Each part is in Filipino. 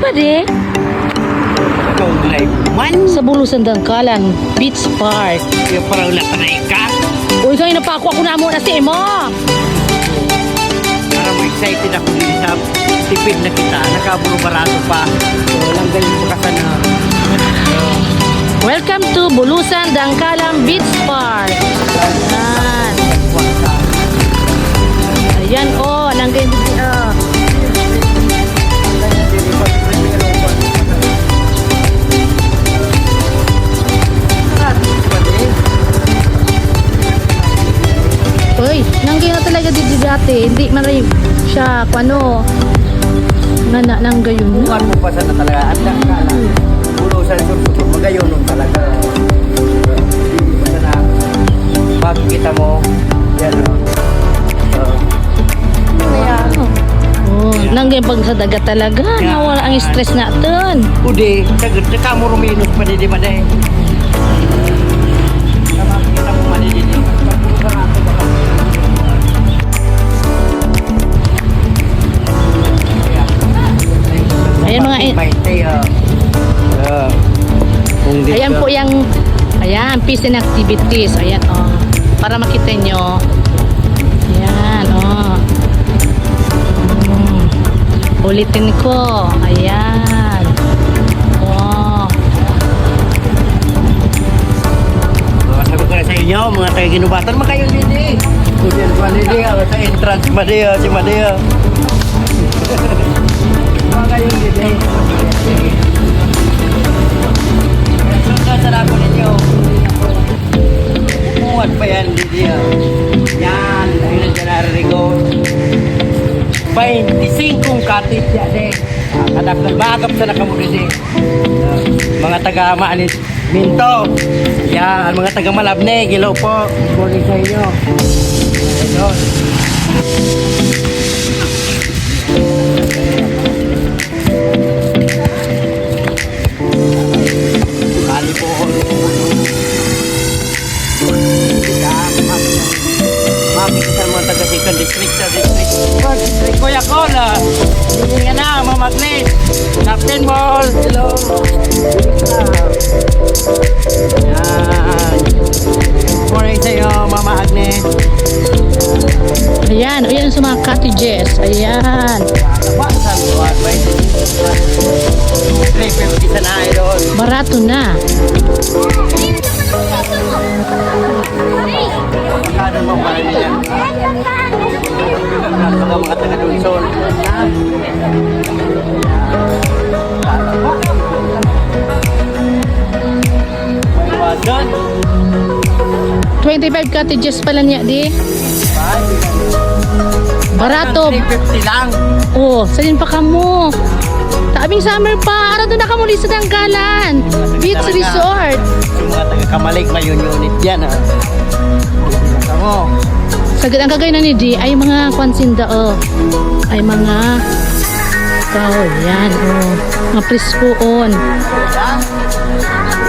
pa de? Sa Bulusan Dangkalan Beach Park. Yung parang napanay ka. Uy, kayo napako ako na muna si Emo. Parang excited ako din sa tipid na kita. Nakaburo barato pa. So, langgaling mo ka sana. Welcome to Bulusan Dangkalan Beach Park. Ayan. Ayan, oh, nanggay Uy, nanggay na talaga dito dati. Hindi man rin siya, ano, nang gayon. Bukan mo pa sana talaga. At nakakala. Bulusan sursukot. Magayon nun talaga. Hindi pa sana. Makikita mo. Yan o. Oh, nanggay pag sa dagat talaga. Nawala ang stress natin. Udi. Sagad. Saka mo ruminos pa di ba dahil. Makikita mo manididi. Barato ba ka? Ayan mga ayan po yung ayan, peace and activities. Ayan oh. Para makita nyo. Ayan oh. Ulitin ko. Ayan. Oh. Sabi ko na sa inyo, mga taga-Ginubatan, makayon din eh. Kudian ko din sa entrance Madeo, si Madeo. Makayon din eh. Sundan sa lako ninyo. Umuhat pa yan, Lydia. Yan, ayun na dyan naririgo. 25 katit yan eh. Kadakal bagap sa nakamuli eh. Mga taga-maanit Minto. Yan, mga taga-Malabne. Hello po. Good morning sa inyo. Ayun. Kali po ako. Makikita mga taga-Second District sa District. District Kuya Cola. Hindi nga na, mamagnet. Captain Ball. Hello. Yan. Good morning sa iyo, Mama Agnes. Ayan, ayan sa mga cottages. Ayan. 350 sana idol. Barato na. Magkano mo pa rin yan? Mga taga-Dunsol. Doon. 25 cottages pala niya di. Barato. 350 lang. Oh, salin pa kamo. Tabing summer pa. Ara doon na kamo sa Dangkalan Beach Resort. Yung mga taga-Kamalig may unit yan ha. Tamo. Sagad ang kagay na ni di ay mga kwansinda oh. Ay mga yan oh. Mga preskoon.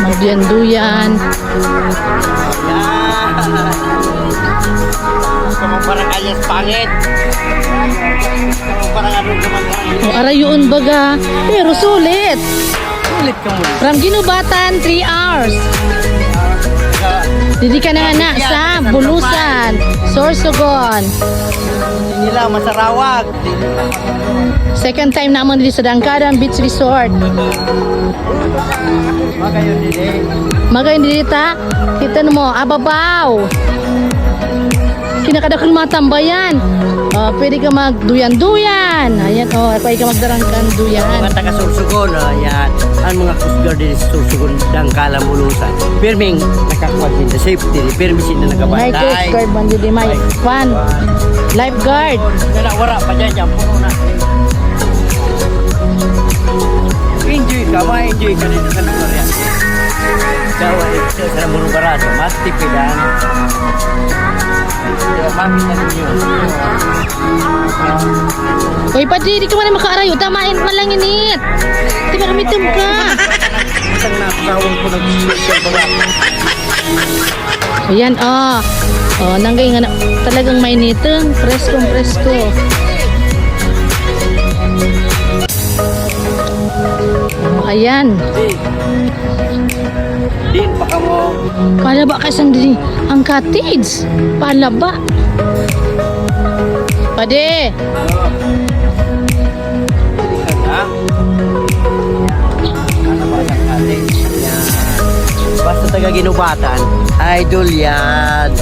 Magduyan-duyan. Yan. Kamu parang alias pangit. Kamu parang ano naman. Oh, arayun baga. Pero sulit. Sulit ka mo. From Ginubatan, 3 hours. Didi ka na nga sa Bulusan, Sorsogon. Nila Masarawag. Second time naman dito sa Dangkalan Beach Resort. Magayon din eh. Magayon dito ta. Kita mo, ababaw. Kinakadakal mga tambayan. Pwede ka magduyan-duyan. Ayan, pwede ka magdarangkan duyan. Mga taga-Sursugon, yan. Ang mga Coast Guard din sa Sursugon, Dangkalan, Bulusan. Pirming nakakuha din sa safety. Pirming sila May nagabantay. Coast Guard man dito, may fan. Lifeguard. Kaya wala pa dyan, puno na. Enjoy ka, ma-enjoy ka dito sa lugar yan. Sa Murong Barato, matipidan. Makita ninyo. Uy, Padri, di ka man makaarayo. Tamain man lang init. Di ba kamitum ka? Isang napakawang po nag-sponsor. Ayan, nanggay nga talagang mainitang. Presko. Ayan. Din pa ka mo. Palaba ka sandali. Ang cottage. Palaba. Pade. Basta taga Ginubatan, idol yan.